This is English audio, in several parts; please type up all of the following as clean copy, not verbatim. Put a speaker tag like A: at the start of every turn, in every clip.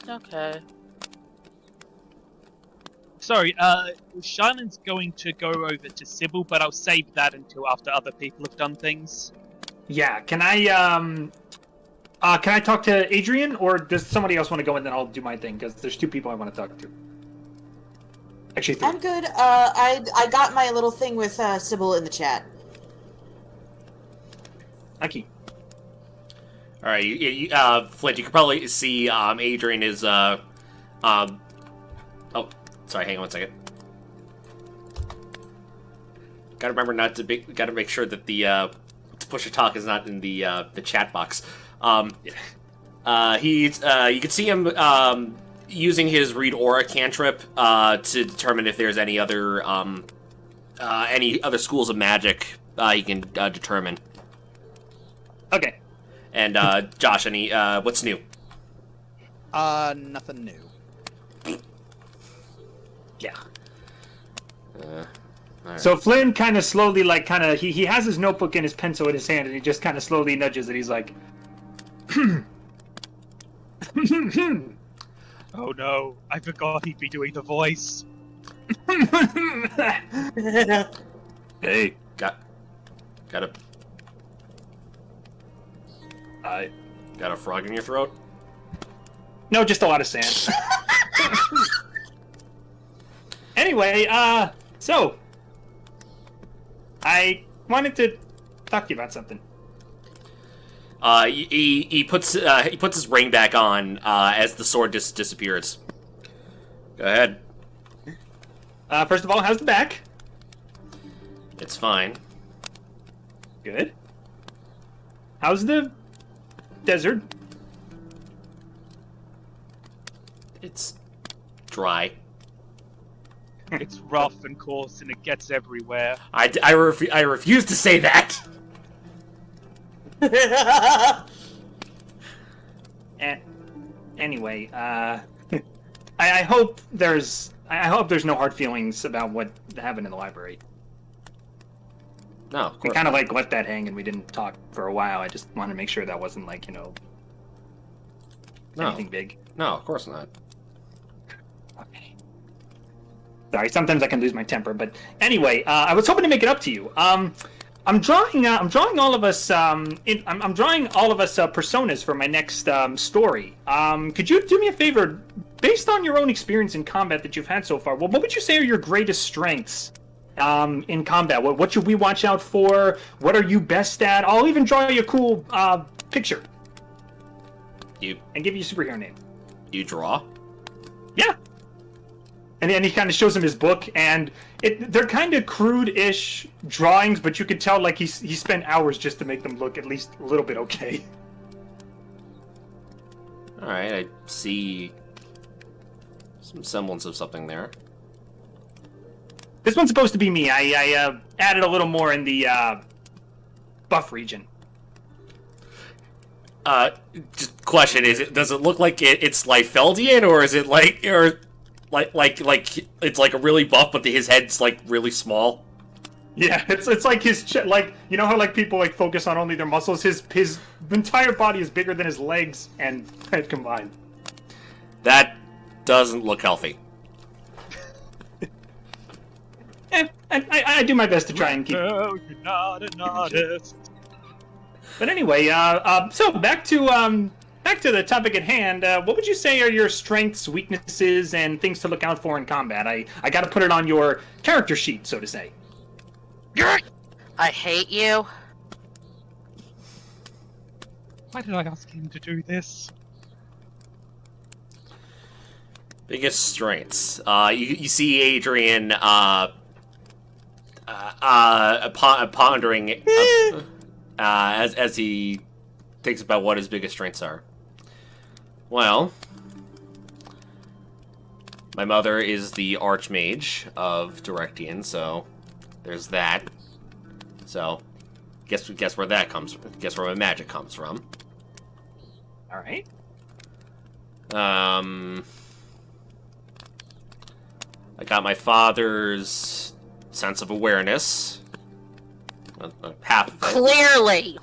A: Okay.
B: Sorry, Shannon's going to go over to Sybil, but I'll save that until after other people have done things.
C: Yeah, can I talk to Adrian, or does somebody else want to go and then I'll do my thing? Because there's 2 people I want to talk to. Actually, 3.
D: I'm good. I got my little thing with Sybil in the chat.
C: Aki.
E: All right, Flint. You can probably see Adrian is Oh, sorry. Hang on 1 second. Gotta remember not to be. Gotta make sure that the to push to talk is not in the chat box. He's you can see him using his read aura cantrip to determine if there's any other schools of magic he can determine.
C: Okay.
E: And Josh, any what's new?
F: Nothing new.
C: Yeah.
E: Right.
C: So Flynn kind of slowly, he has his notebook and his pencil in his hand, and he just kind of slowly nudges it. He's like,
B: Oh no, I forgot he'd be doing the voice.
E: Hey, got a frog in your throat?
C: No, just a lot of sand. Anyway, so I wanted to talk to you about something.
E: He puts his ring back on as the sword disappears. Go ahead.
C: First of all, how's the back?
E: It's fine.
C: Good. How's the desert?
E: It's dry.
B: It's rough and coarse and it gets everywhere.
E: I refuse to say that.
C: Anyway, I hope there's no hard feelings about what happened in the library.
E: No, of
C: We
E: course.
C: kind of let that hang and we didn't talk for a while. I just wanted to make sure that wasn't anything big.
E: No, of course not.
C: Okay. Sorry, sometimes I can lose my temper, but anyway, I was hoping to make it up to you. I'm drawing all of us. I'm drawing all of us personas for my next story. Could you do me a favor, based on your own experience in combat that you've had so far? What would you say are your greatest strengths in combat? What should we watch out for? What are you best at? I'll even draw you a cool picture. And give you a superhero name.
E: You draw?
C: Yeah. And then he kind of shows him his book, and they're kind of crude-ish drawings, but you could tell he spent hours just to make them look at least a little bit okay.
E: All right, I see some semblance of something there.
C: This one's supposed to be me. I added a little more in the buff region.
E: Just question: does it look like it's Liefeldian, or is it like it's like a really buff, but his head's really small?
C: Yeah, it's like his you know how people focus on only their muscles. His entire body is bigger than his legs and head combined.
E: That doesn't look healthy.
C: I do my best to try and keep.
B: No, you're not an artist.
C: But anyway, so back to the topic at hand. What would you say are your strengths, weaknesses, and things to look out for in combat? I got to put it on your character sheet, so to say.
A: I hate you.
B: Why did I ask him to do this?
E: Biggest strengths. You see Adrian pondering as he thinks about what his biggest strengths are. Well, my mother is the Archmage of Directian, so there's that. So, guess where that comes from. Guess where my magic comes from.
C: All right.
E: I got my father's sense of awareness. Half of it.
A: Clearly.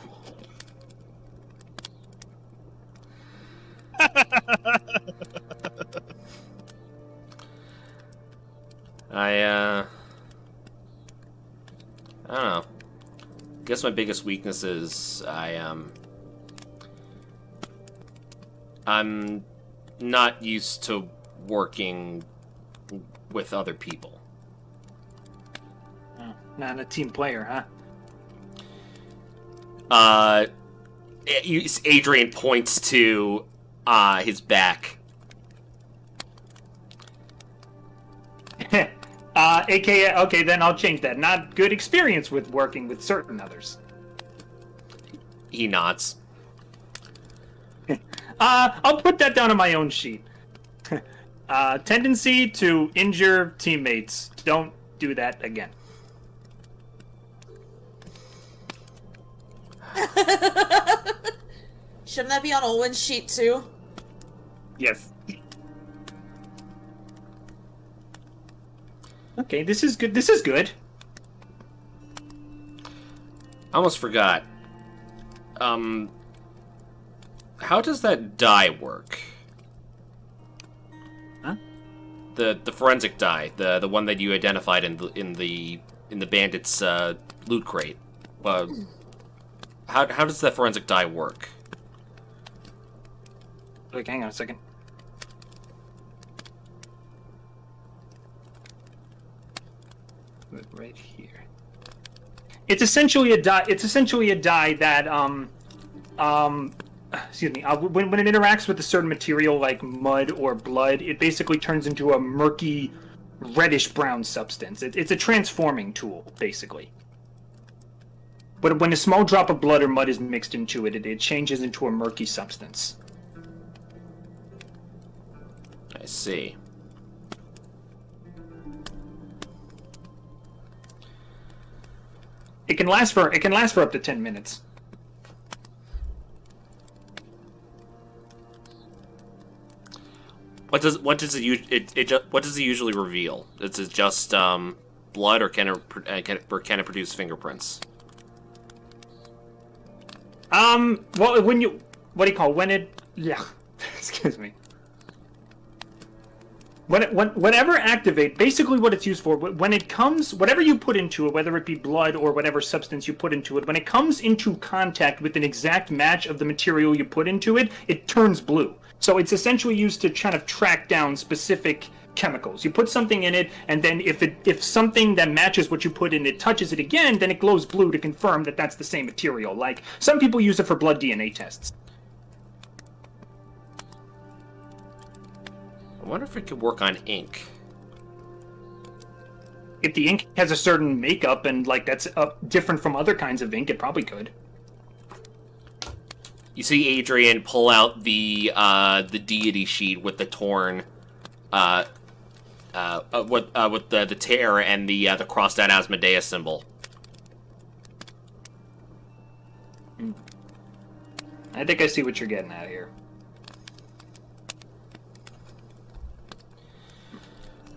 E: I don't know. I guess my biggest weakness is I'm not used to working with other people.
C: Oh, not a team player, huh?
E: Adrian points to his back.
C: AKA, okay, then I'll change that. Not good experience with working with certain others.
E: He nods.
C: I'll put that down on my own sheet. Tendency to injure teammates. Don't do that again.
D: Shouldn't that be on Olwen's sheet too?
C: Yes. Okay, this is good. This is good.
E: I almost forgot. How does that die work?
C: Huh?
E: The forensic die, the one that you identified in the bandit's loot crate. How does that forensic die work?
C: Like, hang on a second. Right here. It's essentially a die. It's essentially a die that excuse me. When it interacts with a certain material like mud or blood, it basically turns into a murky, reddish brown substance. It's a transforming tool, basically. But when a small drop of blood or mud is mixed into it, it changes into a murky substance.
E: I see.
C: It can last for up to 10 minutes.
E: What does it usually reveal? Is it just blood, or can it produce fingerprints?
C: Well, when you when it excuse me. Whenever activate, basically what it's used for, when it comes, whatever you put into it, whether it be blood or whatever substance you put into it, when it comes into contact with an exact match of the material you put into it, it turns blue. So it's essentially used to kind of track down specific chemicals. You put something in it, and then if something that matches what you put in it touches it again, then it glows blue to confirm that that's the same material. Like, some people use it for blood DNA tests.
E: I wonder if it could work on ink.
C: If the ink has a certain makeup and like that's different from other kinds of ink, it probably could.
E: You see Adrian pull out the deity sheet with the torn, with the tear and the crossed out Asmodeus symbol.
C: I think I see what you're getting at here.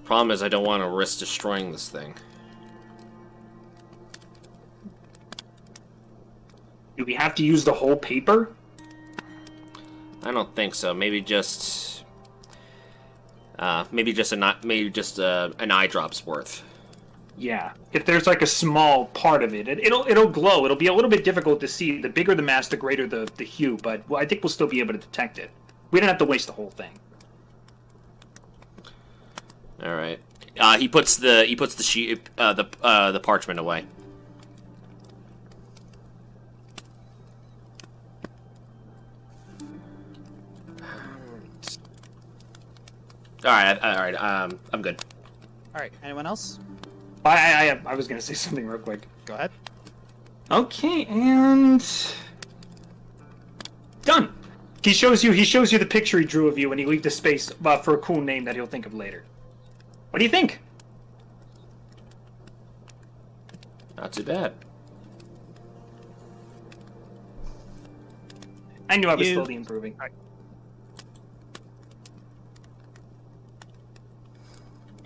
E: Problem is, I don't want to risk destroying this thing.
C: Do we have to use the whole paper?
E: I don't think so. Maybe just an eye drop's worth.
C: Yeah. If there's like a small part of it, it'll glow. It'll be a little bit difficult to see. The bigger the mass, the greater the hue. But I think we'll still be able to detect it. We don't have to waste the whole thing.
E: All right. He puts the sheet, the parchment away. All right. I'm good.
F: All right. Anyone else?
C: I was gonna say something real quick.
F: Go ahead.
C: Okay, and done. He shows you the picture he drew of you, and he leaves the space for a cool name that he'll think of later. What do you think?
E: Not too bad.
C: I knew I was slowly improving. All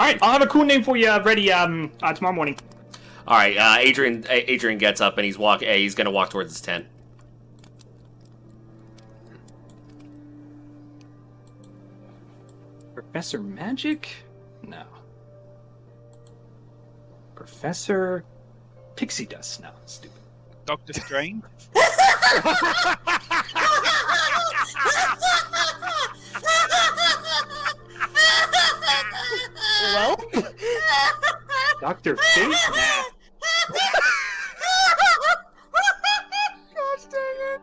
C: right, I'll have a cool name for you ready tomorrow morning.
E: All right, Adrian gets up and he's gonna walk towards his tent.
C: Professor Magic? No. Professor Pixie Dust. No, stupid.
B: Doctor Strange.
G: Well,
C: Dr. Fate? Nah.
G: gosh dang it.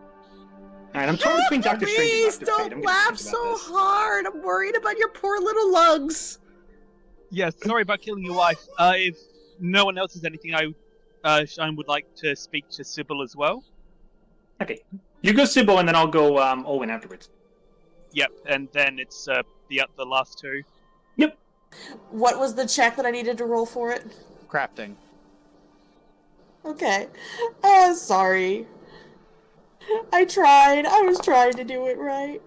C: Alright, I'm torn between Dr. Strange
G: Please
C: and Dr. Fate. I'm
G: don't
C: gonna
G: laugh
C: think about
G: so
C: this.
G: hard. I'm worried about your poor little lugs.
B: Yes, sorry about killing your wife. If no one else has anything, Shine would like to speak to Sybil as well.
C: Okay. You go Sybil, and then I'll go Owen afterwards.
B: Yep, and then it's the last two.
C: Yep.
D: What was the check that I needed to roll for it?
F: Crafting.
D: Okay. Sorry. I tried. I was trying to do it right.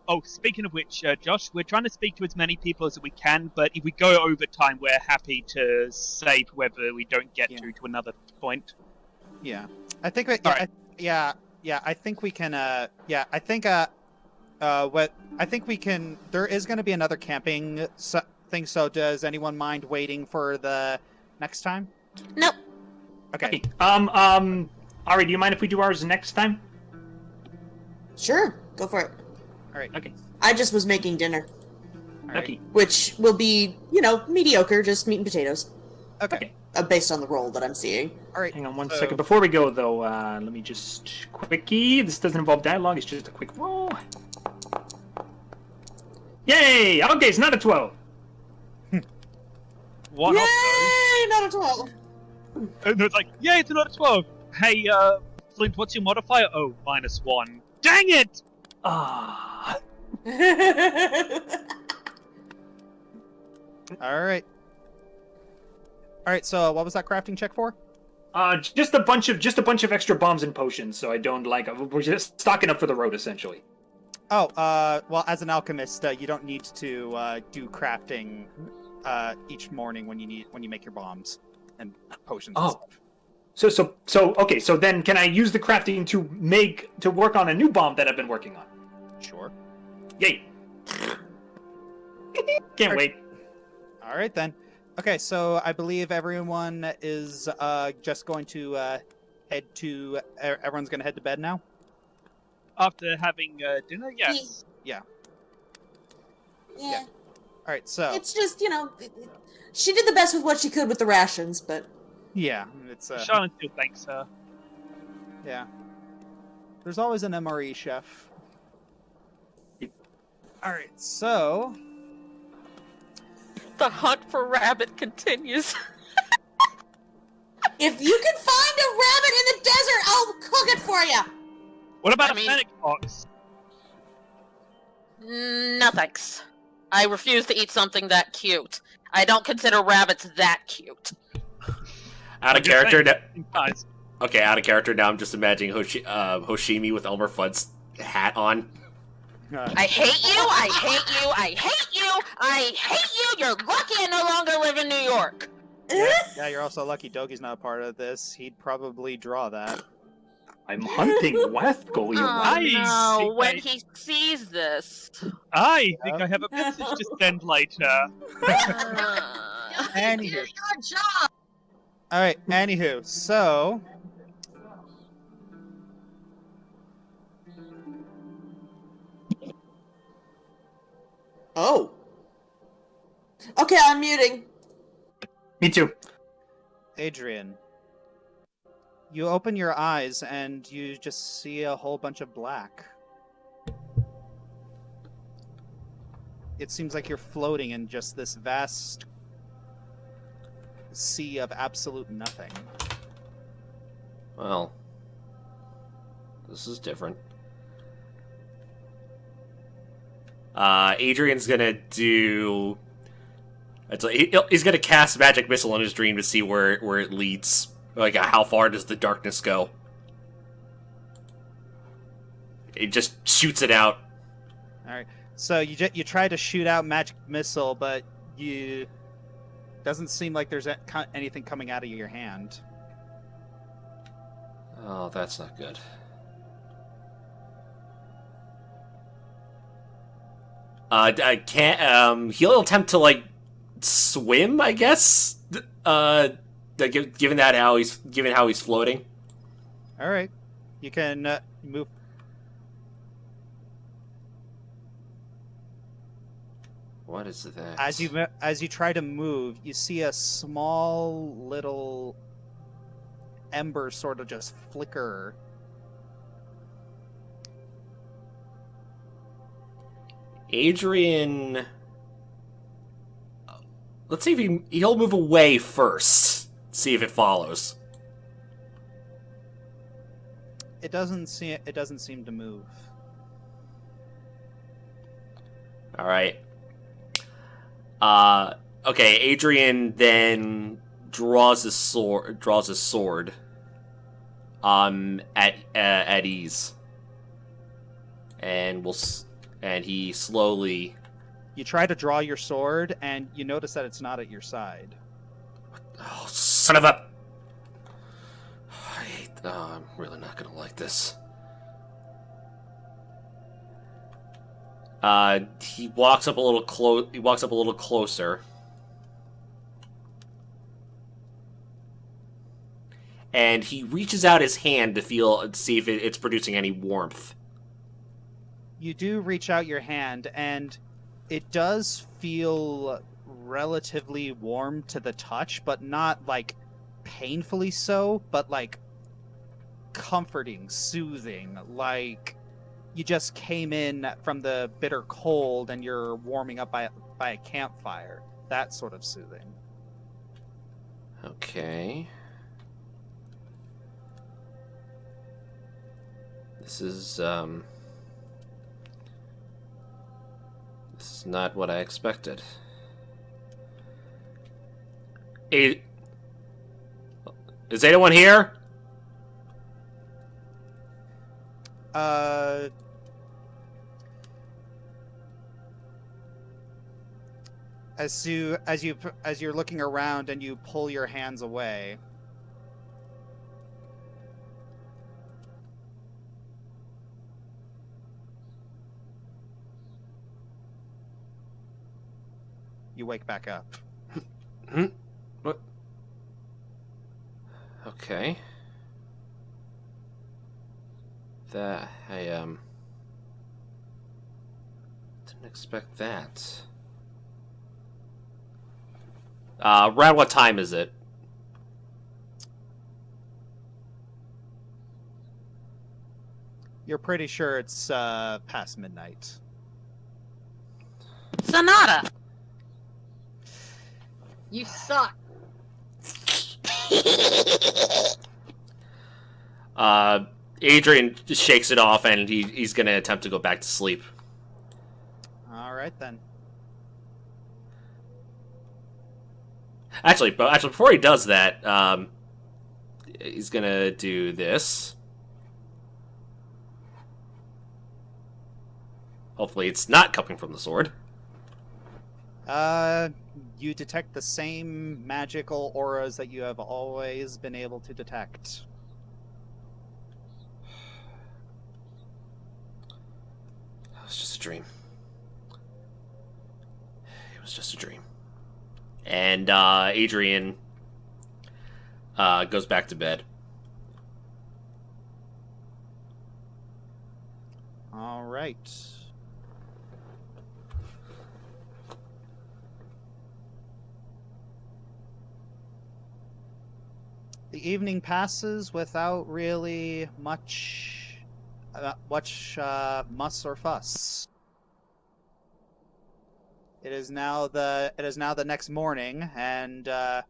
B: Oh, speaking of which, Josh, we're trying to speak to as many people as we can, but if we go over time, we're happy to save whether we don't get
F: Yeah.
B: to another point.
F: Yeah. I think that,
B: Alright.
F: I think we can I think we can. There is going to be another camping thing. So, does anyone mind waiting for the next time?
A: Nope.
F: Okay.
C: Ari, do you mind if we do ours next time?
D: Sure. Go for it.
F: All right.
C: Okay.
D: I just was making dinner,
F: All right.
C: Okay.
D: which will be, mediocre, just meat and potatoes,
F: Okay.
D: based on the roll that I'm seeing.
F: All right.
C: Hang on one
F: So-
C: second. Before we go, though, let me just quickie. This doesn't involve dialogue. It's just a quick roll. Yay! Okay, it's not a 12.
B: One of
D: Yay! Not a 12.
B: those. And it's like, yay, it's another 12. Hey, Flint, what's your modifier? Oh, -1. Dang it!
C: Ah.
F: All right. All right. So, what was that crafting check for?
C: Just a bunch of extra bombs and potions. So I don't like. We're just stocking up for the road, essentially.
F: Oh, well, as an alchemist, you don't need to do crafting each morning when you make your bombs and potions. And
C: Oh.
F: stuff.
C: Okay. So then, can I use the crafting to work on a new bomb that I've been working on?
F: Sure.
C: Yay! Can't wait.
F: All right then. Okay, so I believe everyone is just going to head to. Everyone's going to head to bed now.
B: After having dinner, yes.
D: Yeah.
F: All right, so
D: It's just, she did the best with what she could with the rations, but
F: yeah, it's
B: Charlotte still thanks her.
F: yeah. There's always an MRE chef. All right, so
A: The hunt for rabbit continues.
D: if you can find a rabbit in the desert, I'll cook it for you.
B: What about
A: I
B: a
A: mean-
B: panic box?
A: No thanks. I refuse to eat something that cute. I don't consider rabbits that cute.
E: Out of character.
B: Guys,
E: Okay, out of character now. I'm just imagining Hoshimi with Elmer Fudd's hat on.
A: I hate you, I hate you, I hate you, I hate you! You're lucky I no longer live in New York!
F: yeah, you're also lucky Dogi's not a part of this. He'd probably draw that.
C: I'm hunting Westgol, you
A: Oh
B: I
A: no,
B: think
A: when
B: I-
A: he sees this.
B: I think I have a message to send later.
F: Anywho. All right. Anywho, so
D: Oh. Okay, I'm muting.
C: Me too.
F: Adrian, you open your eyes and you just see a whole bunch of black. It seems like you're floating in just this vast sea of absolute nothing.
E: Well, this is different. Adrian's gonna do. He's gonna cast magic missile in his dream to see where it leads. Like, how far does the darkness go? It just shoots it out.
F: All right. So you try to shoot out magic missile, but you doesn't seem like there's anything coming out of your hand.
E: Oh, that's not good. I can't. He'll attempt to swim, I guess. given how he's floating.
F: All right, you can move.
E: What is that?
F: As you try to move, you see a small little ember sort of just flicker.
E: Adrian, let's see if he'll move away first. See if it follows.
F: It doesn't seem to move.
E: All right. Okay. Adrian then draws his sword. At ease, and he slowly.
F: You try to draw your sword, and you notice that it's not at your side.
E: Oh, son of a! I'm really not gonna like this. He walks up a little closer, and he reaches out his hand to see if it's producing any warmth.
F: You do reach out your hand, and it does feel relatively warm to the touch, but not like painfully so, but like comforting, soothing, like you just came in from the bitter cold and you're warming up by a campfire. That sort of soothing.
E: Okay. This is not what I expected. Is anyone here?
F: As you're looking around and you pull your hands away, you wake back up.
E: What? Okay. That I didn't expect that. Around what time is it?
F: You're pretty sure it's past midnight.
A: Sonata.
G: You suck.
E: Adrian just shakes it off, and he's gonna attempt to go back to sleep.
F: All right then.
E: Actually, before he does that, he's gonna do this. Hopefully, it's not coming from the sword.
F: You detect the same magical auras that you have always been able to detect.
E: It was just a dream. It was just a dream. And Adrian goes back to bed.
F: All right. The evening passes without really much muss or fuss. It is now the next morning, and a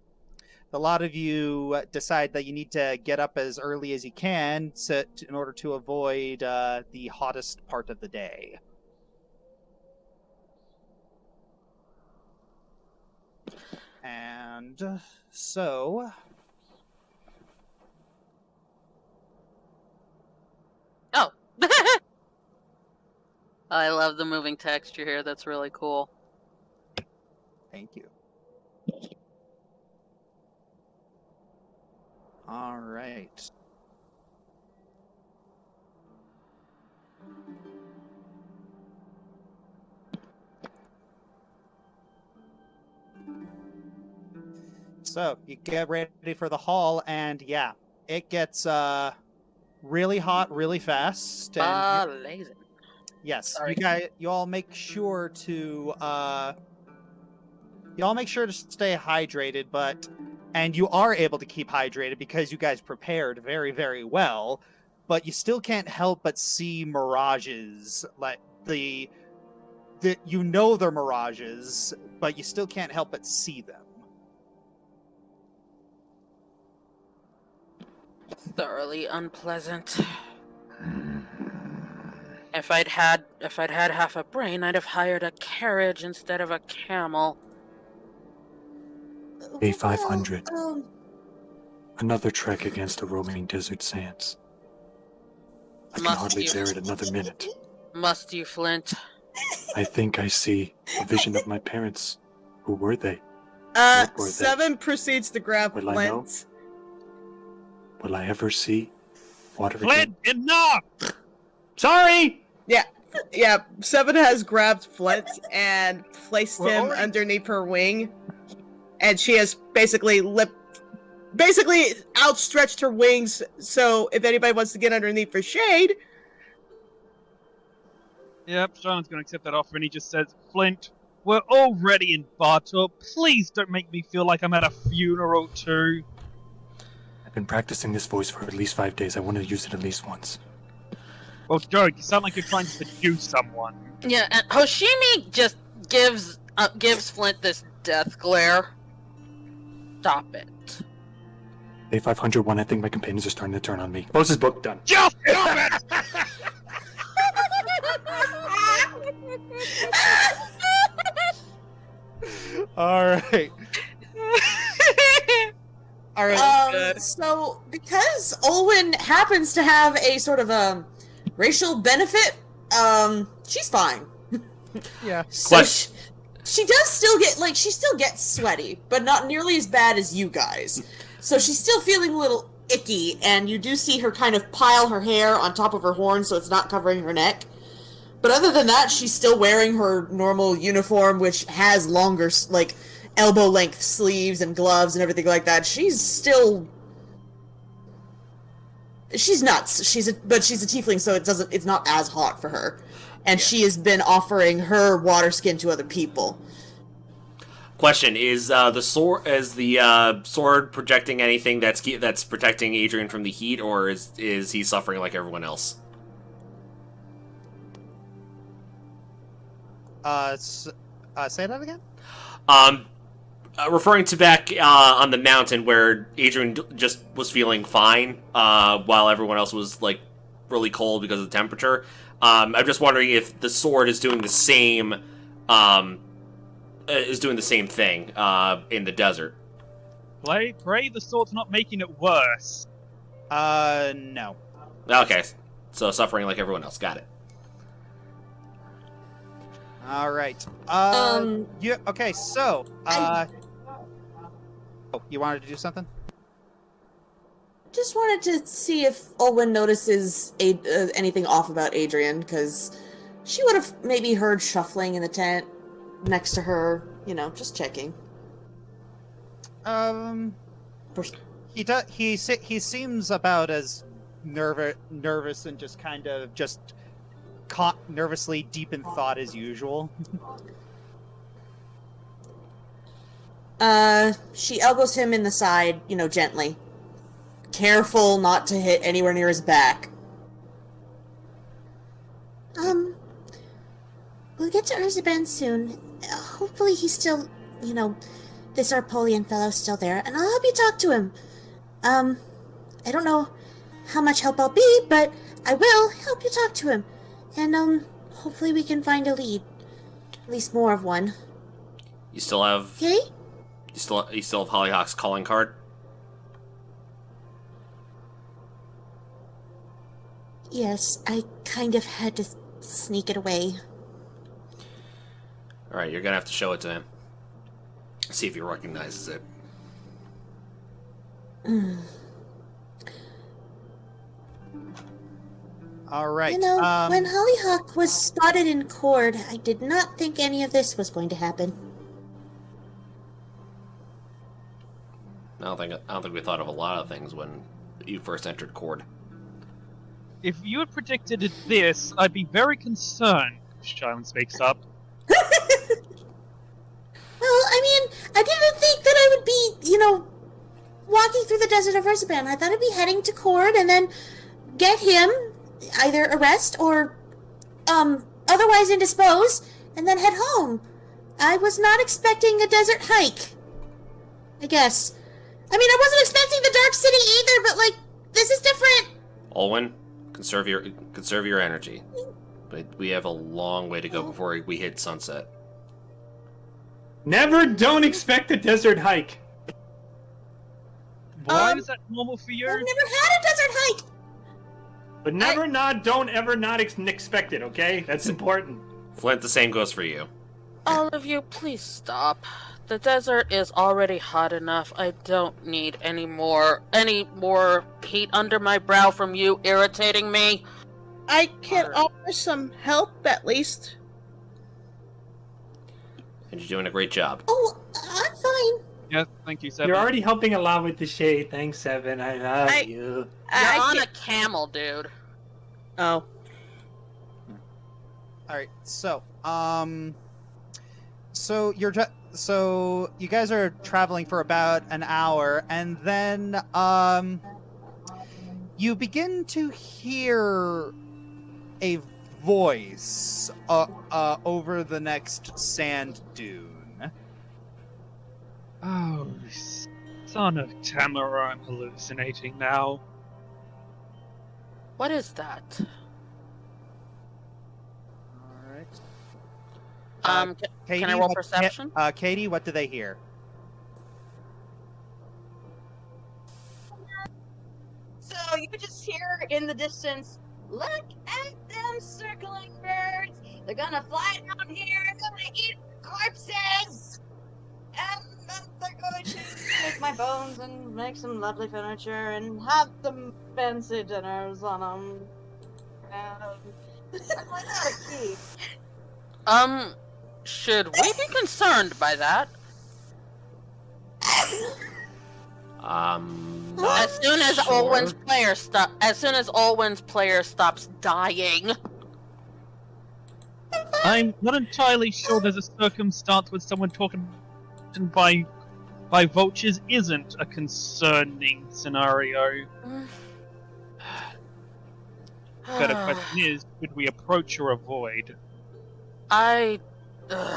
F: lot of you decide that you need to get up as early as you can in order to avoid the hottest part of the day. And so...
A: Oh. I love the moving texture here. That's really cool.
F: Thank you. All right. So you get ready for the haul, and yeah, it gets really hot really fast. And
A: Lazy.
F: yes,
A: Sorry.
F: you all make sure to stay hydrated, and you are able to keep hydrated because you guys prepared very, very well. But you still can't help but see mirages, like they're mirages, but you still can't help but see them.
A: Thoroughly unpleasant. If I'd had half a brain, I'd have hired a carriage instead of a camel.
H: Day 500.
D: Well,
H: Another trek against the roaming desert sands. I can hardly bear it another minute.
A: Must you, Flint?
H: I think I see a vision of my parents. Who were they? What were they?
G: 7 proceeds to grab
H: Will I know?
G: Flint.
H: Will I ever see water
B: Flint,
H: again?
B: enough!
C: Sorry!
G: Yeah, 7 has grabbed Flint and placed
B: We're
G: him
B: already-
G: underneath her wing. And she has basically outstretched her wings, so if anybody wants to get underneath for shade,
B: Yep, Shannon's going to accept that offer, and he just says, Flint, we're already in battle. Please don't make me feel like I'm at a funeral, too.
H: I've been practicing this voice for at least 5 days. I want to use it at least once.
B: Well, Joe, you sound like you're trying to seduce someone.
A: Yeah, and Hoshimi just gives Flint this death glare. Stop it.
H: Day 501, I think my companions are starting to turn on me.
C: Close his book, done.
B: Just stop it!
F: All right.
G: all right.
D: So because Olwen happens to have a sort of a racial benefit, she's fine.
F: Yeah.
D: So
E: Question.
D: she does still she still gets sweaty, but not nearly as bad as you guys. So she's still feeling a little icky, and you do see her kind of pile her hair on top of her horn so it's not covering her neck. But other than that, she's still wearing her normal uniform, which has longer, elbow-length sleeves and gloves and everything like that. She's nuts. But she's a tiefling, so it's not as hot for her. And she has been offering her water skin to other people.
E: Question: Is the sword projecting anything that's protecting Adrian from the heat, or is he suffering like everyone else?
F: Say that again?
E: Referring to back on the mountain where Adrian just was feeling fine, while everyone else was like really cold because of the temperature. I'm just wondering if the sword is doing the same, thing in the desert.
B: Pray the sword's not making it worse.
F: No.
E: Okay, so suffering like everyone else. Got it.
F: All right. Okay, so, oh, you wanted to do something?
D: Just wanted to see if Olwen notices anything off about Adrian, because she would have maybe heard shuffling in the tent next to her. Just checking.
F: He does. He seems about as nervous and just kind of caught nervously deep in thought as usual.
D: She elbows him in the side, gently. Careful not to hit anywhere near his back.
I: We'll get to Urzaban soon. Hopefully he's still, this Arpolian fellow's still there, and I'll help you talk to him. I don't know how much help I'll be, but I will help you talk to him. And, hopefully we can find a lead. At least more of one.
E: You still have.
I: Okay?
E: You still have Hollyhock's calling card.
I: Yes, I kind of had to sneak it away.
E: All right, you're gonna have to show it to him. See if he recognizes it.
F: All right.
I: When Hollyhock was spotted in Cord, I did not think any of this was going to happen.
E: I don't think we thought of a lot of things when you first entered Cord.
B: If you had predicted this, I'd be very concerned. Sharon speaks up.
I: Well, I mean, I didn't think that I would be, walking through the desert of Rezaban. I thought I'd be heading to Cord and then get him, either arrest or, otherwise indispose, and then head home. I was not expecting a desert hike. I guess. I mean, I wasn't expecting the Dark City either, but, this is different.
E: Olwen, conserve your energy. But we have a long way to go before we hit sunset.
C: Don't expect a desert hike.
B: Why is that normal for you?
I: I've never had a desert hike.
C: But don't ever not expect it, okay? That's important.
E: Flint, the same goes for you.
A: All of you, please stop. The desert is already hot enough. I don't need any more heat under my brow from you irritating me.
G: I can offer some help, at least.
E: And you're doing a great job.
I: Oh, I'm fine.
B: Yeah, thank you, Seven.
C: You're already helping a lot with the shade. Thanks, Seven. I love you.
A: You're on a camel, dude.
G: Oh.
F: Alright, so you guys are traveling for about an hour, and then you begin to hear a voice over the next sand dune.
B: Oh, son of Tamara, I'm hallucinating now.
A: What is that?
F: Alright.
A: Can I roll perception?
F: Katie, what do they hear?
J: So you just hear in the distance, look at them circling birds. They're gonna fly down here and gonna eat corpses. And then they're going to take my bones and make some lovely furniture and have some fancy dinners on them. I'm like, out of key.
A: Should we be concerned by that? As soon as Olwen's player stops dying.
B: I'm not entirely sure there's a circumstance with someone talking by vultures isn't a concerning scenario. But the question is, should we approach or avoid?
I: Did we all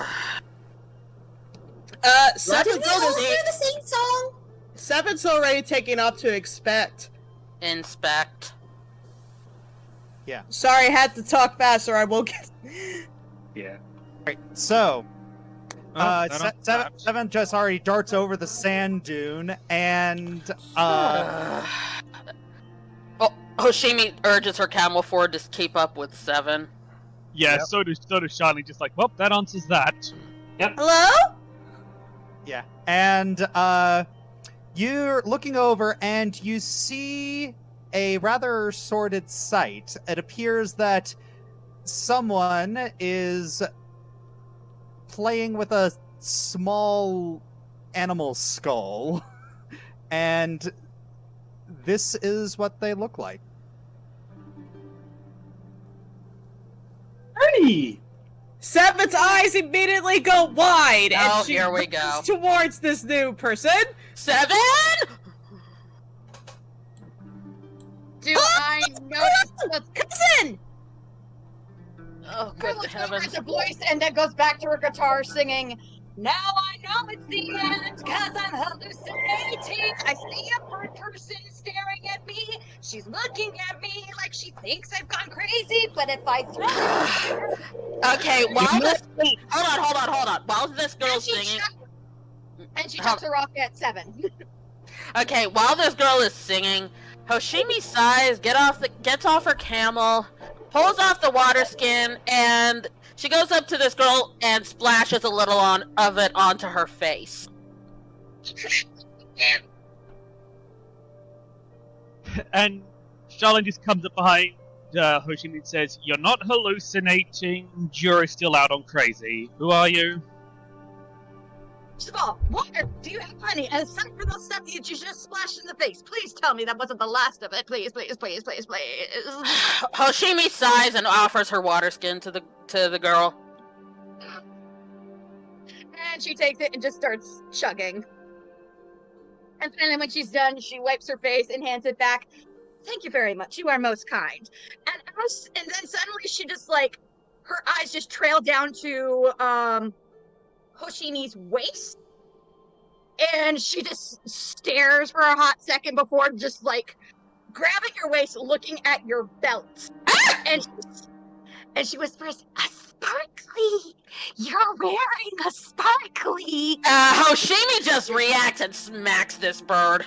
I: hear the same song?
G: Seven's already taken up to expect.
A: Inspect.
F: Yeah.
G: Sorry, I had to talk fast or I will get...
C: Yeah.
F: Alright, so... Seven just already darts over the sand dune, and
A: Hoshimi urges her camel forward to keep up with Seven.
B: Yeah, yep. so does Shining, just like, well, that answers that.
C: Yep.
G: Hello?
F: Yeah, and you're looking over and you see a rather sordid sight. It appears that someone is playing with a small animal skull, and this is what they look like.
C: Ernie!
G: Seven's eyes immediately go wide, and she
A: here we go.
G: runs towards this new person.
A: Seven!
J: Do I notice the
G: cousin?
J: Oh, good heavens. The voice, and then goes back to her guitar singing, now I know it's the end, cause I'm hallucinating. I see a bird person staring at me. She's looking at me like she thinks I've gone crazy, but if I throw her...
A: Okay, while this... Hold on. While this girl's singing...
J: And she chucks her off at 7.
A: Okay, while this girl is singing, Hoshimi sighs, gets off her camel, pulls off the water skin, and she goes up to this girl and splashes a little of it onto her face.
B: And Charlene just comes up behind Hoshimi and says, "You're not hallucinating. Jury's still out on crazy. Who are you?"
J: First of all, water, do you have any? And aside from the stuff that you just splashed in the face, please tell me that wasn't the last of it. Please, please, please, please, please.
A: Hoshimi sighs and offers her water skin to the girl.
J: And she takes it and just starts chugging. And then when she's done, she wipes her face and hands it back. Thank you very much. You are most kind. And then suddenly she just her eyes just trail down to Hoshimi's waist. And she just stares for a hot second before just grabbing your waist, looking at your belt. and she whispers, "A sparkly! You're wearing a sparkly!"
A: Hoshimi just reacts and smacks this bird.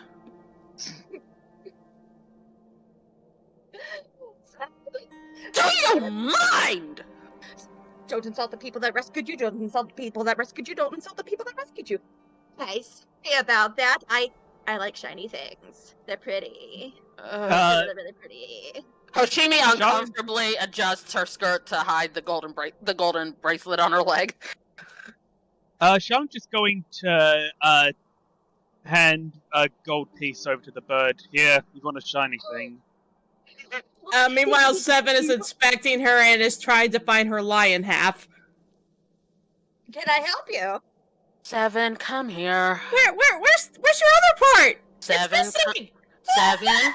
A: Do you mind?
J: Don't insult the people that rescued you. Don't insult the people that rescued you. Don't insult the people that rescued you. Nice. Hey, about that, I like shiny things. They're pretty. They're really pretty.
A: Hoshimi uncomfortably adjusts her skirt to hide the golden bracelet on her leg.
B: Sean's just going to hand a gold piece over to the bird. Here, you want a shiny thing.
G: Meanwhile, Seven is inspecting her and is trying to find her lion half.
J: Can I help you?
A: Seven, come here.
G: Where's your other part?
A: Seven,
G: it's missing.
A: Seven.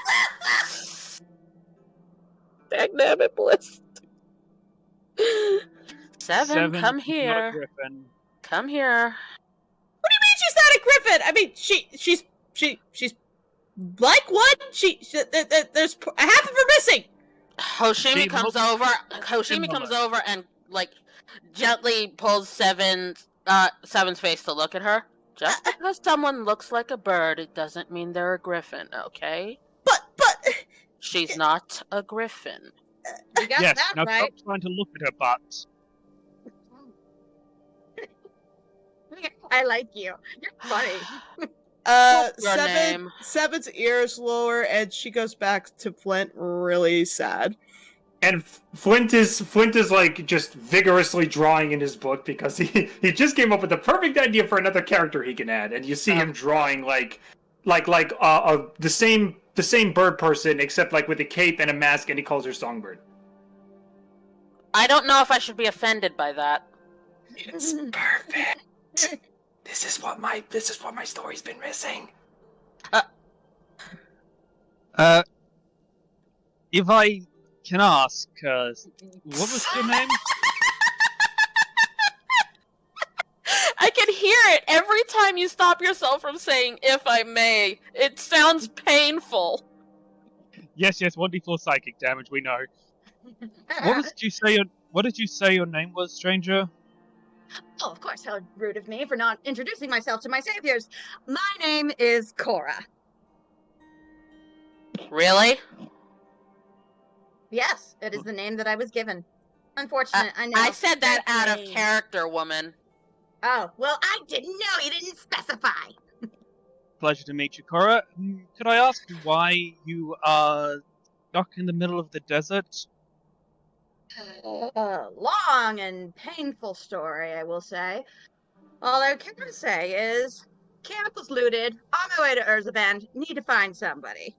A: Dagnabbit bliss. Seven, come here.
B: Griffin.
A: Come here.
G: What do you mean she's not a griffin? I mean, she's like one. There's half of her missing.
A: Hoshimi comes over and gently pulls Seven's face to look at her. Just because someone looks like a bird, it doesn't mean they're a griffin, okay?
G: But
A: she's not a griffin.
J: You got
B: Yes,
J: that
B: now
J: right.
B: stop trying to look at her butt.
J: I like you. You're funny.
A: Your name.
G: Seven's ears lower, and she goes back to Flint, really sad.
C: And Flint is just vigorously drawing in his book because he just came up with the perfect idea for another character he can add, and you see him drawing the same bird person except with a cape and a mask, and he calls her Songbird.
A: I don't know if I should be offended by that.
C: It's perfect. This is what my story's been missing.
B: If I can ask, what was your name?
A: I can hear it every time you stop yourself from saying "if I may." It sounds painful.
B: Yes, 1d4 psychic damage. We know. What did you say your name was, stranger?
J: Oh, of course, how rude of me for not introducing myself to my saviors. My name is Cora.
A: Really?
J: Yes, it is the name that I was given. Unfortunate, I know.
A: I said that out of
J: Name.
A: character, woman.
J: Oh, well, I didn't know. You didn't specify.
B: Pleasure to meet you, Cora. Could I ask why you are stuck in the middle of the desert?
J: Long and painful story, I will say. All I can say is, camp was looted, on my way to Urzaban, need to find somebody.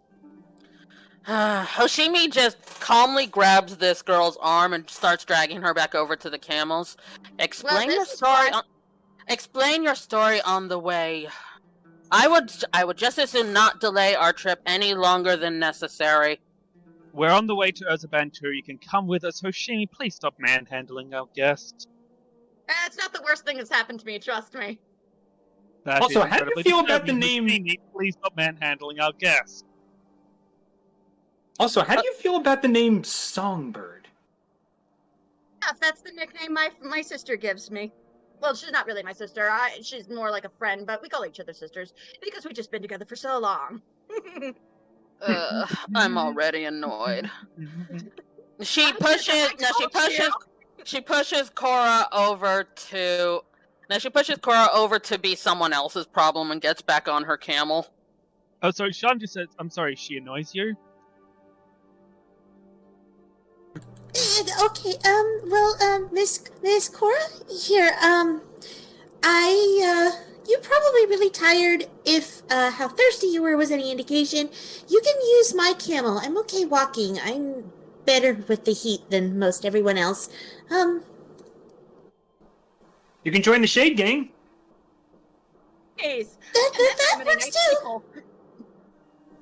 A: Hoshimi just calmly grabs this girl's arm and starts dragging her back over to the camels. Explain your story on the way. I would just as soon not delay our trip any longer than necessary.
B: We're on the way to Urzaban 2. You can come with us. Hoshimi, please stop manhandling our guest.
J: It's not the worst thing that's happened to me, trust me.
B: That
C: Also,
B: is
C: how do you
B: incredibly
C: feel about the
B: disturbing.
C: name-
B: Hoshimi, please stop manhandling our guest.
C: Also, how do you feel about the name Songbird?
J: Yes, that's the nickname my sister gives me. Well, she's not really my sister. She's more like a friend, but we call each other sisters because we've just been together for so long.
A: I'm already annoyed. She pushes Cora over to be someone else's problem and gets back on her camel.
B: Oh, sorry, Sean just said, I'm sorry, she annoys you?
I: Okay, well, Miss Cora, here, I you're probably really tired. If how thirsty you were was any indication, you can use my camel. I'm okay walking. I'm better with the heat than most everyone else.
C: You can join the Shade Gang.
J: Jeez.
I: That works too.
J: People.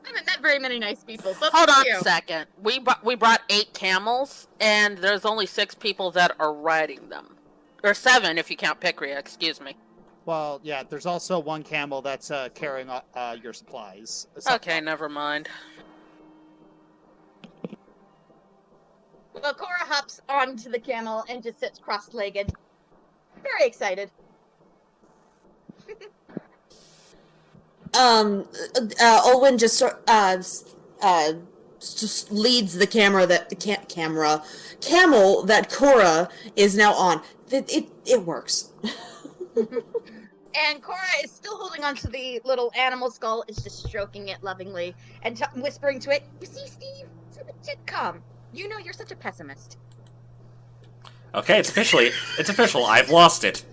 J: I haven't met very many nice people. So
A: Hold on
J: thank you.
A: a second. We brought 8 camels, and there's only 6 people that are riding them. Or 7 if you count Picria, excuse me.
F: Well, yeah, there's also one camel that's carrying your supplies. So-
A: Okay, never mind.
J: Well, Cora hops onto the camel and just sits cross-legged. Very excited.
D: Olwen just just leads the camel that Cora is now on. It works.
J: And Cora is still holding onto the little animal skull, is just stroking it lovingly and whispering to it, "You see, Steve? It's a sitcom. You know you're such a pessimist."
E: Okay, it's official. I've lost it.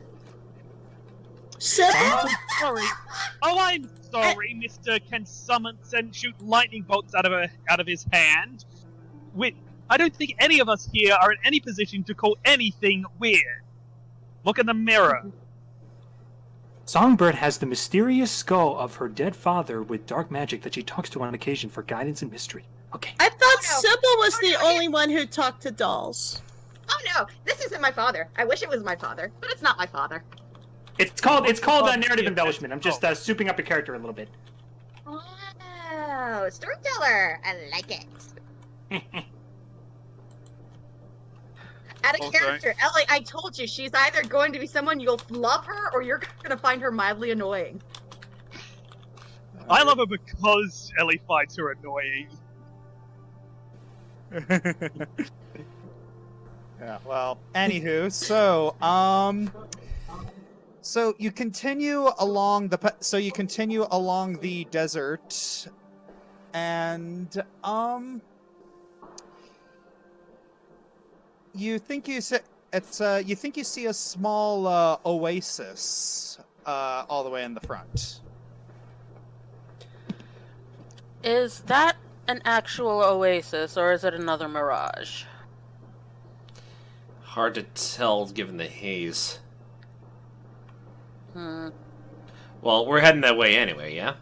B: Sorry. Oh, I'm sorry. Mr. can summon and shoot lightning bolts out of his hand. I don't think any of us here are in any position to call anything weird. Look in the mirror.
H: Songbird has the mysterious skull of her dead father with dark magic that she talks to on occasion for guidance and mystery. Okay.
G: I thought Sybil was the only one who talked to dolls.
J: Oh no, this isn't my father. I wish it was my father, but it's not my father.
C: It's called narrative embellishment. I'm just souping up your character a little bit.
J: Oh, storyteller. I like it. Out of
B: Okay.
J: character, Ellie, I told you, she's either going to be someone you'll love her, or you're going to find her mildly annoying.
B: I love her because Ellie finds her annoying.
F: Yeah, well, anywho, so you continue along the desert, and you think you see a small oasis all the way in the front.
A: Is that an actual oasis, or is it another mirage?
E: Hard to tell given the haze. Well, we're heading that way anyway, yeah?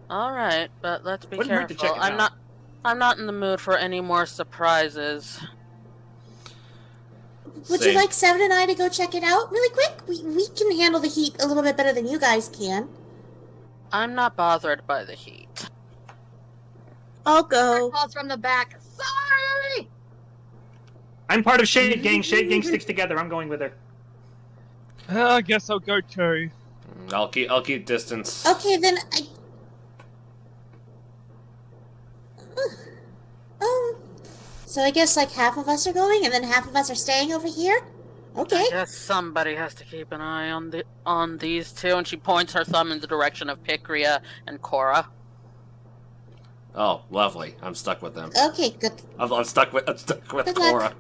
A: Alright, but let's be
C: Wouldn't hurt to
A: careful.
C: check it out.
A: I'm not in the mood for any more surprises.
I: Would
E: Same.
I: you like Seven and I to go check it out really quick? We can handle the heat a little bit better than you guys can.
A: I'm not bothered by the heat.
G: I'll go.
J: Calls from the back. Sorry!
C: I'm part of Shade Gang. Shade Gang sticks together. I'm going with her.
B: I guess I'll go too.
E: I'll keep distance.
I: Okay, then so I guess like half of us are going, and then half of us are staying over here. Okay.
A: I guess somebody has to keep an eye on these two, and she points her thumb in the direction of Picria and Cora.
E: Oh, lovely. I'm stuck with them.
I: Okay, good.
E: I'm stuck with
I: Good
E: Cora.
I: luck.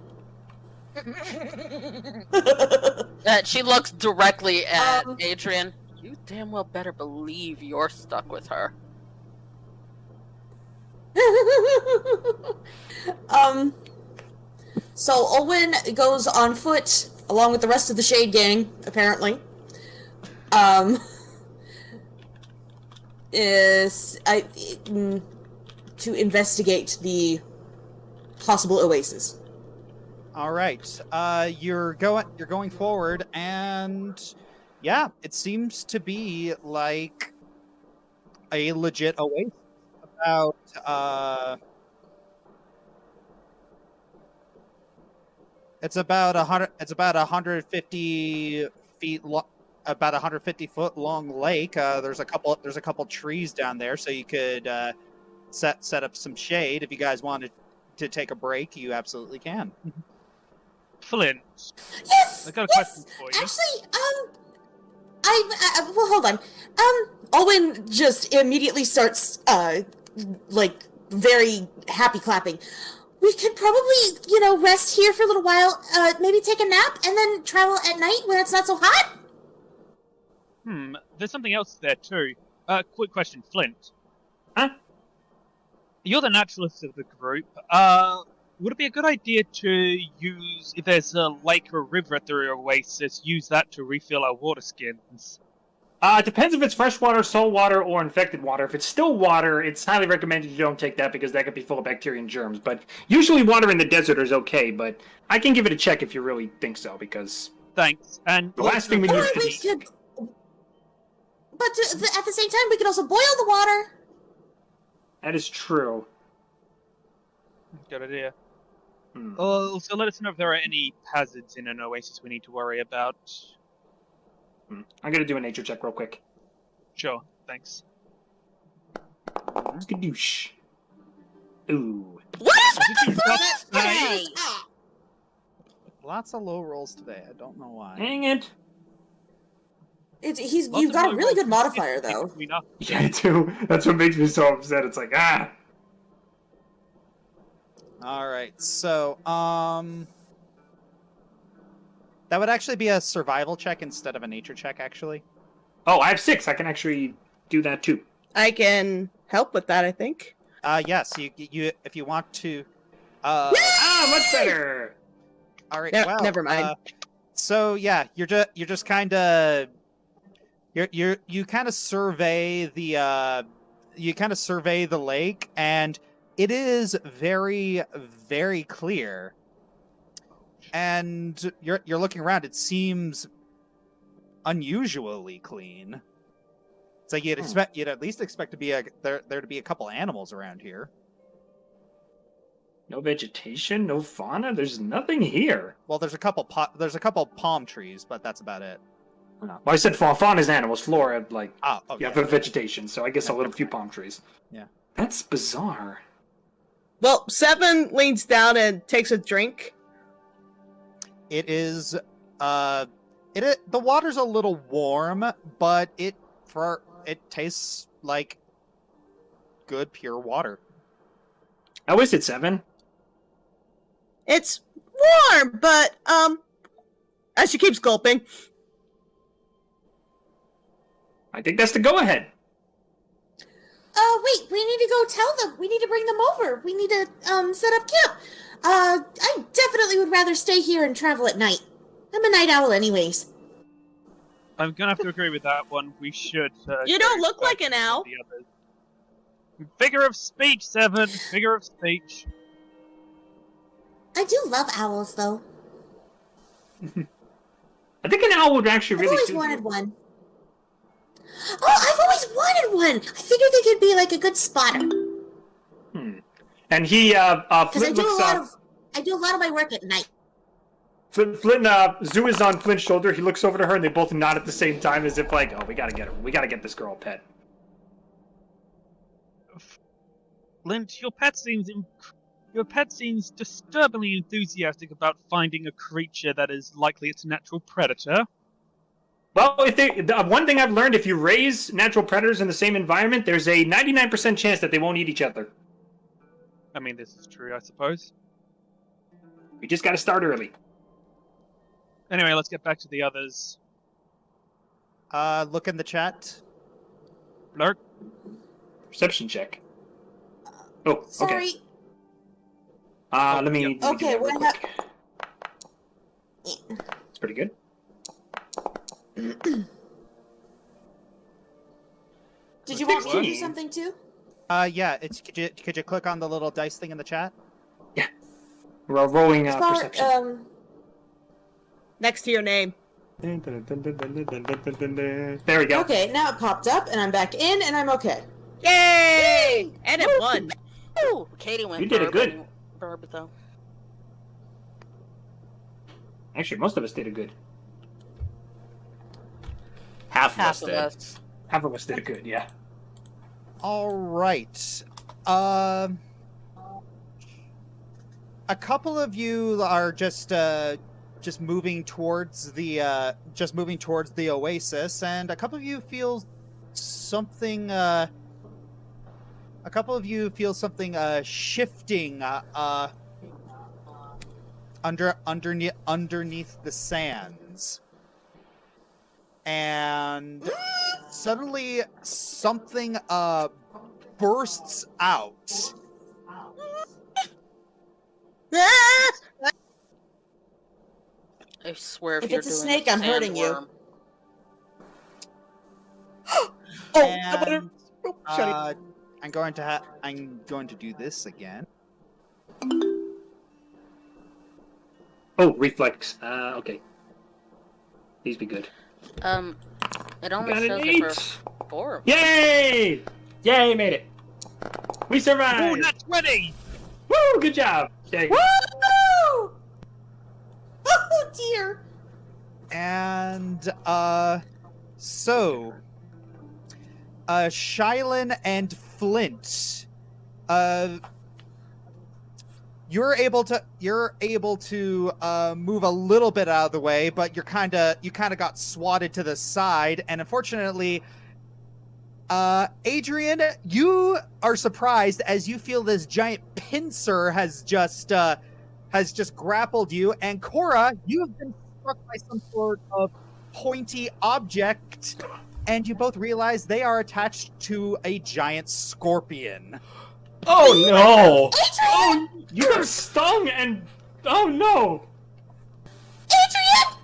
A: She looks directly at Adrian. You damn well better believe you're stuck with her.
D: So Olwen goes on foot along with the rest of the Shade Gang, apparently. To investigate the possible oasis.
F: All right, you're going forward, and yeah, it seems to be like a legit oasis. It's about 150 feet long, about 150 foot long lake. There's a couple trees down there, so you could set up some shade if you guys wanted to take a break. You absolutely can.
B: Flint,
I: Yes.
B: I got a
I: Yes.
B: question for you.
I: Actually,
D: Well, hold on. Olwen just immediately starts, like, very happy clapping. We could probably, rest here for a little while, maybe take a nap, and then travel at night when it's not so hot?
B: There's something else there too. Quick question, Flint.
C: Huh?
B: You're the naturalist of the group. Would it be a good idea to use, if there's a lake or river at the oasis, use that to refill our water skins?
C: It depends if it's freshwater, saltwater, or infected water. If it's still water, it's highly recommended you don't take that because that could be full of bacteria and germs. But usually water in the desert is okay, but I can give it a check if you really think so, because
B: Thanks. And
C: the last thing we need
I: Or
C: to
I: we
C: be...
I: could. But at the same time, we could also boil the water.
C: That is true.
B: Good idea.
C: Hmm.
B: Also, let us know if there are any hazards in an oasis we need to worry about.
C: I'm gonna do a nature check real quick.
B: Sure, thanks.
C: Skadoosh. Ooh.
A: What is
B: Did
A: with
B: you
A: the
B: just
A: furnace
B: say-
A: today?
F: Lots of low rolls today. I don't know why.
C: Dang it.
B: Lots
D: You've
B: of
D: got a
B: low
D: really good
B: rolls.
D: modifier though.
B: Enough.
C: Yeah, I do. That's what makes me so upset. It's like, ah.
F: All right, so that would actually be a survival check instead of a nature check, actually.
C: Oh, I have 6. I can actually do that too.
G: I can help with that, I think.
F: Yes, you if you want to.
C: Ah, much better.
F: All right,
G: No,
F: well,
G: never mind.
F: So yeah, you're just kind of you kind of survey the lake, and it is very, very clear. And you're looking around. It seems unusually clean. It's like you'd at least expect to be there to be a couple animals around here.
C: No vegetation, no fauna. There's nothing here.
F: Well, there's a couple palm trees, but that's about it.
C: Well, I said fauna is animals. Flora, like,
F: Oh,
C: yeah,
F: yeah.
C: for vegetation. So I guess
F: Yeah.
C: a little few palm trees.
F: Yeah.
C: That's bizarre.
G: Well, Seven leans down and takes a drink.
F: It is the water's a little warm, but it tastes like good pure water.
C: How is it, 7?
G: It's warm, but as she keeps gulping.
C: I think that's the go-ahead.
I: Wait, we need to go tell them. We need to bring them over. We need to, set up camp. I definitely would rather stay here and travel at night. I'm a night owl anyways.
B: I'm gonna have to agree with that one. We should.
G: You don't look like an owl.
B: The others. Figure of speech, 7. Figure of speech.
I: I do love owls, though.
C: I think an owl would actually
I: I've
C: really
I: always
C: suit
I: wanted
C: you.
I: one. Oh, I've always wanted one! I figured they could be like a good spotter.
C: And he,
I: Because
C: Flint looks up.
I: I do a lot of my work at night.
C: Flint, Zoo is on Flint's shoulder. He looks over to her, and they both nod at the same time, as if like, "Oh, we gotta get her. We gotta get this girl a pet."
B: Lint, your pet seems disturbingly enthusiastic about finding a creature that is likely its natural predator.
C: Well, one thing I've learned: if you raise natural predators in the same environment, there's a 99% chance that they won't eat each other.
B: I mean, this is true, I suppose.
C: We just gotta start early.
B: Anyway, let's get back to the others.
F: Look in the chat.
B: Lurk.
C: Perception check. Oh, okay.
I: Sorry.
C: Let me do
I: Okay,
C: that real
I: what
C: quick. It's pretty good.
I: Did you want me to do
C: 15.
I: something too?
F: Yeah, could you click on the little dice thing in the chat?
C: We're rolling
I: As far,
C: perception.
G: Next to your name.
C: There we go.
D: Okay, now it popped up, and I'm back in, and I'm okay.
G: Yay! And it won.
A: Ooh, Katie went
C: You did it good.
A: Burb, though.
C: Actually, most of us did it good.
E: Half of us
A: Half of
E: did.
A: us.
C: Half of us did it good, yeah.
F: All right. A couple of you are just moving towards the oasis, and a couple of you feel something. A couple of you feel something shifting underneath the sands. and suddenly something bursts out.
A: I swear if
D: If
A: you're
D: it's a
A: doing
D: snake, I'm hurting you.
A: sandworm-
F: And,
D: Shut
F: I'm going to do this again.
C: Oh, reflex. Okay. These be good.
A: It only
C: Got an
A: shows it
C: 8!
A: for 4 of them.
C: Yay! Yay, made it. We
B: Ooh,
C: survived!
B: that's 20!
C: Woo! Good job! Yay.
D: Woo! Oh dear.
F: And, so, Shylin and Flint, you're able to move a little bit out of the way, but you kind of got swatted to the side, and unfortunately, Adrian, you are surprised as you feel this giant pincer has just grappled you, and Cora, you have been struck by some sort of pointy object, and you both realize they are attached to a giant scorpion.
E: Oh no!
C: Oh, you got stung and... Oh no!
D: Adrian!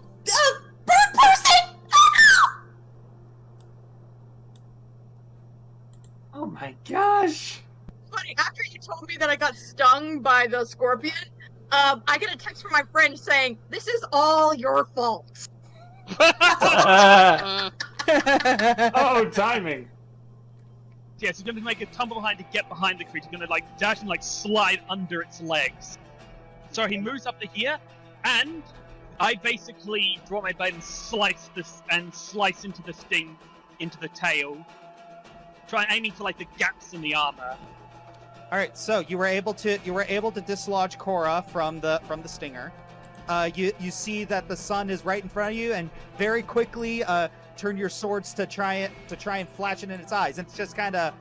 D: Bird person! Oh no!
C: Oh my gosh!
J: Funny, after you told me that I got stung by the scorpion, I get a text from my friend saying, "This is all your fault."
C: Oh, timing.
B: Yes, he's gonna make a tumble behind to get behind the creature. He's gonna like dash and like slide under its legs. So he moves up to here, and I basically draw my blade and slice into the sting, into the tail. Try aiming for like the gaps in the armor.
F: All right, so you were able to dislodge Cora from the stinger. You see that the sun is right in front of you, and very quickly turn your swords to try and flash it in its eyes. And it's just kind of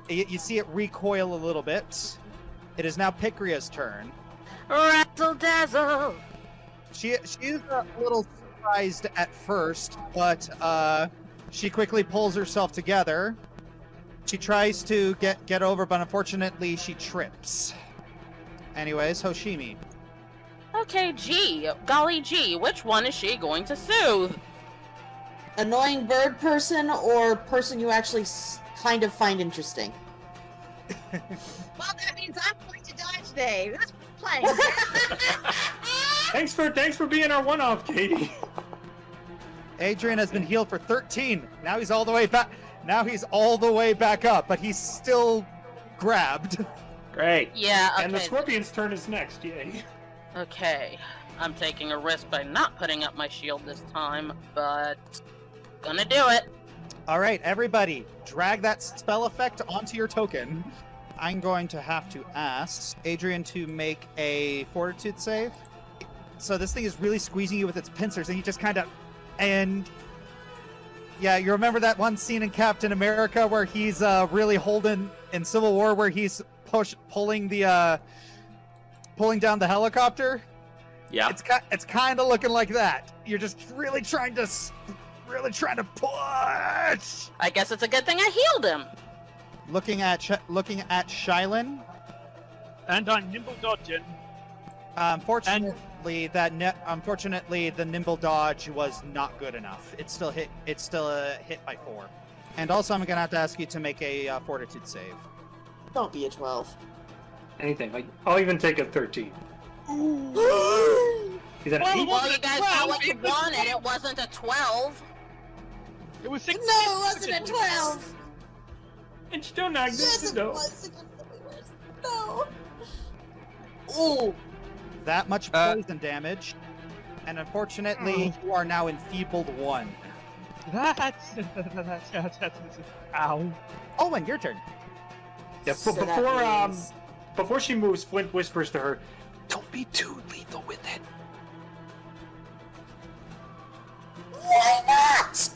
F: you see it recoil a little bit. It is now Pikria's turn.
A: Razzle dazzle.
F: She is a little surprised at first, but she quickly pulls herself together. She tries to get over, but unfortunately she trips. Anyways, Hoshimi.
A: Okay, golly gee, which one is she going to soothe?
D: Annoying bird person or person you actually kind of find interesting?
J: Well, that means I'm going to die today. That's playing.
C: Thanks for being our one-off, Katie.
F: Adrian has been healed for 13. Now he's all the way back. Now he's all the way back up, but he's still grabbed.
E: Great.
A: Yeah, okay.
C: And the scorpion's turn is next, yay.
A: Okay, I'm taking a risk by not putting up my shield this time, but gonna do it.
F: All right, everybody, drag that spell effect onto your token. I'm going to have to ask Adrian to make a fortitude save. So this thing is really squeezing you with its pincers, and you just kind of... And... Yeah, you remember that one scene in Captain America where he's really holding... In Civil War where he's pulling down the helicopter?
E: Yeah.
F: It's kind of looking like that. You're just really trying to push.
A: I guess it's a good thing I healed him.
F: Looking at Shylin.
B: And I'm nimble dodging.
F: Unfortunately, the nimble dodge was not good enough. It's still a hit by 4. And also, I'm gonna have to ask you to make a fortitude save.
D: Don't be a 12.
C: Anything. I'll even take a 13. Is that an 8?
A: Well, you guys got what you wanted. It wasn't a 12.
B: It was 6.
D: No, it wasn't a 12!
C: It's still not good
D: Yes,
C: to
D: it
C: know.
D: was. No. Ooh.
F: That much poison damage. And unfortunately, you are now enfeebled 1.
B: That's ow.
F: Owen, your turn.
C: Yeah,
D: So that means-
C: before she moves, Flint whispers to her, "Don't be too lethal with it."
D: Why not?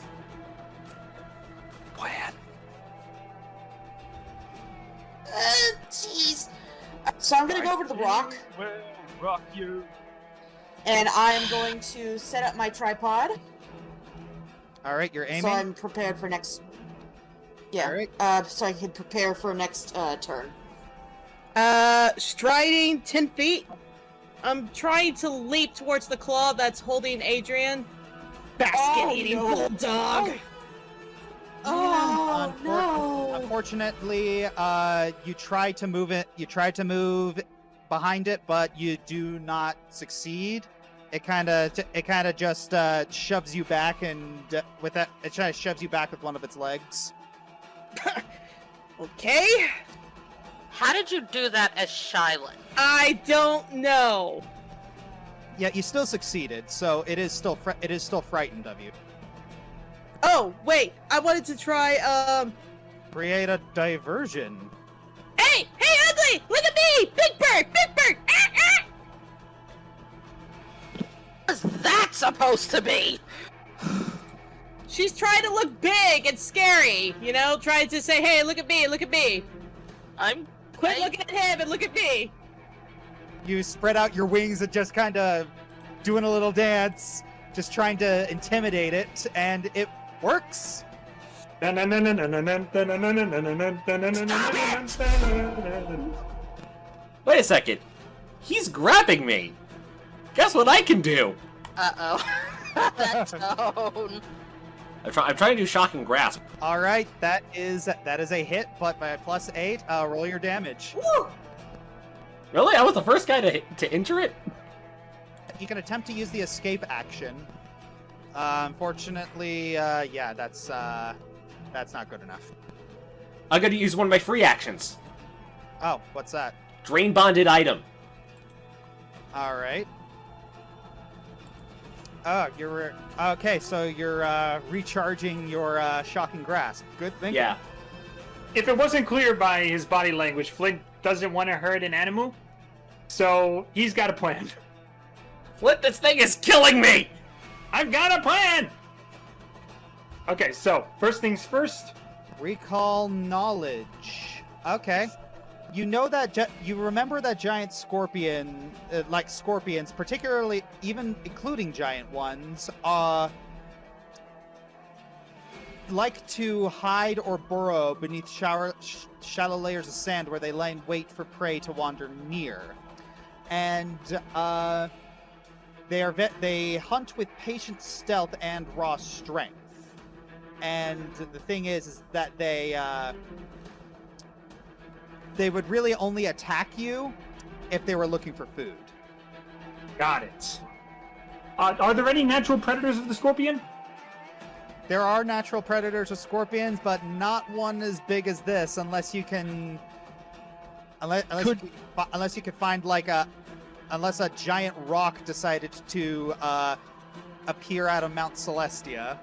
C: Plan.
D: Jeez. So I'm gonna go over to the rock,
B: Well, rock you.
D: and I'm going to set up my tripod.
F: All right, you're aiming.
D: So I'm prepared for next. Yeah.
F: Alright.
D: So I can prepare for next turn.
G: Striding 10 feet. I'm trying to leap towards the claw that's holding Adrian. Basket-eating bulldog.
D: Oh no!
F: Unfortunately, you try to move it. You try to move behind it, but you do not succeed. It kind of just shoves you back, and with that, it kind of shoves you back with one of its legs.
G: Okay.
A: How did you do that as Shylin?
G: I don't know.
F: Yeah, you still succeeded, so it is still frightened of you.
G: Oh, wait. I wanted to try,
F: Create a diversion.
G: Hey, ugly! Look at me! Big bird! Big bird!
A: What's that supposed to be?
G: She's trying to look big and scary, you know? Trying to say, hey, look at me, look at me. Quit looking at him and look at me.
F: You spread out your wings and just kind of doing a little dance, just trying to intimidate it, and it works.
E: Wait a second. He's grabbing me. Guess what I can do?
A: Uh-oh. That tone.
E: I'm trying to do shocking grasp.
F: All right, that is a hit, but by +8, roll your damage.
D: Woo!
E: Really? I was the first guy to injure it?
F: You can attempt to use the escape action. Unfortunately, yeah, that's not good enough.
E: I'm gonna use one of my free actions.
F: Oh, what's that?
E: Drain bonded item.
F: All right. Oh, you're okay. So you're recharging your shocking grasp. Good thing.
E: Yeah.
C: If it wasn't clear by his body language, Flint doesn't want to hurt an animal, so he's got a plan.
E: Flint, this thing is killing me!
C: I've got a plan! Okay, so, first things first.
F: Recall knowledge. Okay. You know that you remember that giant scorpion, like scorpions, particularly even including giant ones, like to hide or burrow beneath shallow layers of sand where they lie in wait for prey to wander near. And they hunt with patient stealth and raw strength. And the thing is that they would really only attack you if they were looking for food.
C: Got it. Are there any natural predators of the scorpion?
F: There are natural predators of scorpions, but not one as big as this, unless you can find unless a giant rock decided to appear out of Mount Celestia.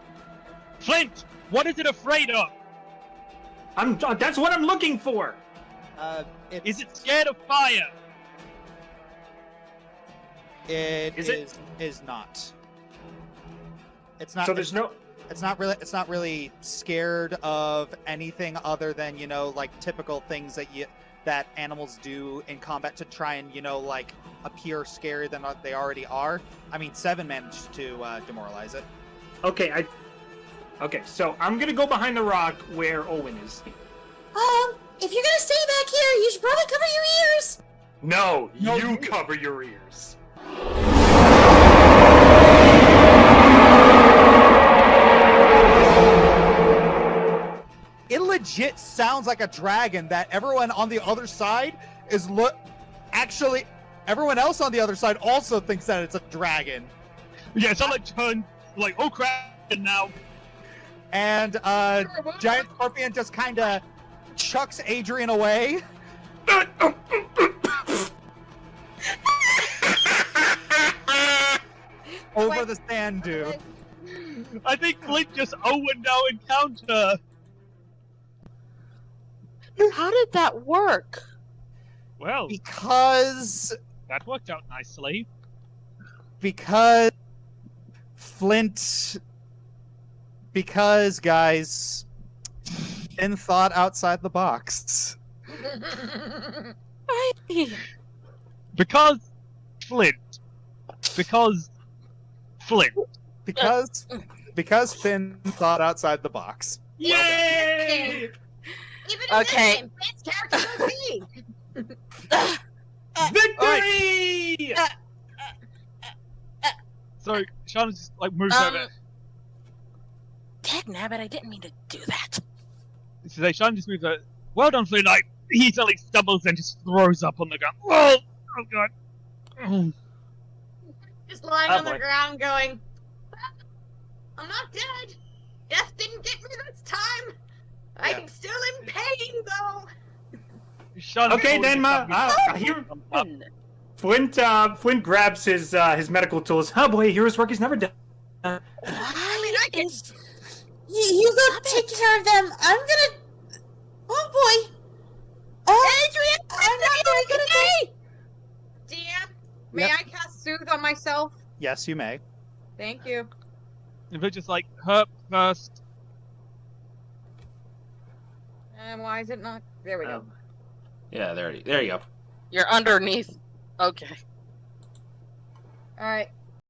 B: Flint, what is it afraid of?
C: That's what I'm looking for.
B: Is it scared of fire?
F: It
C: Is
F: is not. It's not.
C: So there's no.
F: It's not really scared of anything other than, like typical things that animals do in combat to try and, like appear scarier than they already are. I mean, 7 managed to demoralize it.
C: Okay, so I'm gonna go behind the rock where Owen is.
I: If you're gonna stay back here, you should probably cover your ears.
C: No, you cover your ears.
F: It legit sounds like a dragon that everyone on the other side is actually, everyone else on the other side also thinks that it's a dragon.
B: Yeah, so turn, oh crap, now.
F: And giant scorpion just kind of chucks Adrian away. Over the sand dune.
B: I think Flint just opened our encounter.
A: How did that work?
B: Well,
F: Because
B: that worked out nicely.
F: Because guys, Finn thought outside the box.
B: Because Flint.
F: Because Because Finn thought outside the box.
C: Yay!
J: Even in
A: Okay.
J: this game, Finn's character was me.
C: Victory!
B: So Shauna just like moves over.
A: Dagnabbit, I didn't mean to do that.
B: So Shauna just moves over. Well done, Flynn. Like he suddenly stumbles and just throws up on the ground. Oh god. Oh.
J: Just lying
C: Oh,
J: on the
C: boy.
J: ground going, I'm not dead. Death didn't get me this time. I'm still in pain, though.
B: Shauna
C: Okay,
B: holds
C: then,
B: the
C: here,
B: up.
C: Flint grabs his medical tools. Oh boy, hero's work is never done.
J: I mean, I can.
I: You go take care of them. I'm gonna. Oh boy. Oh,
J: Adrian,
I: I'm not very good at this.
J: DM, may I cast Soothe on myself?
F: Yes, you may.
J: Thank you.
B: And they're just like her first.
J: And why is it not? There we go.
E: Yeah, there you go.
A: You're underneath. Okay.
J: All right.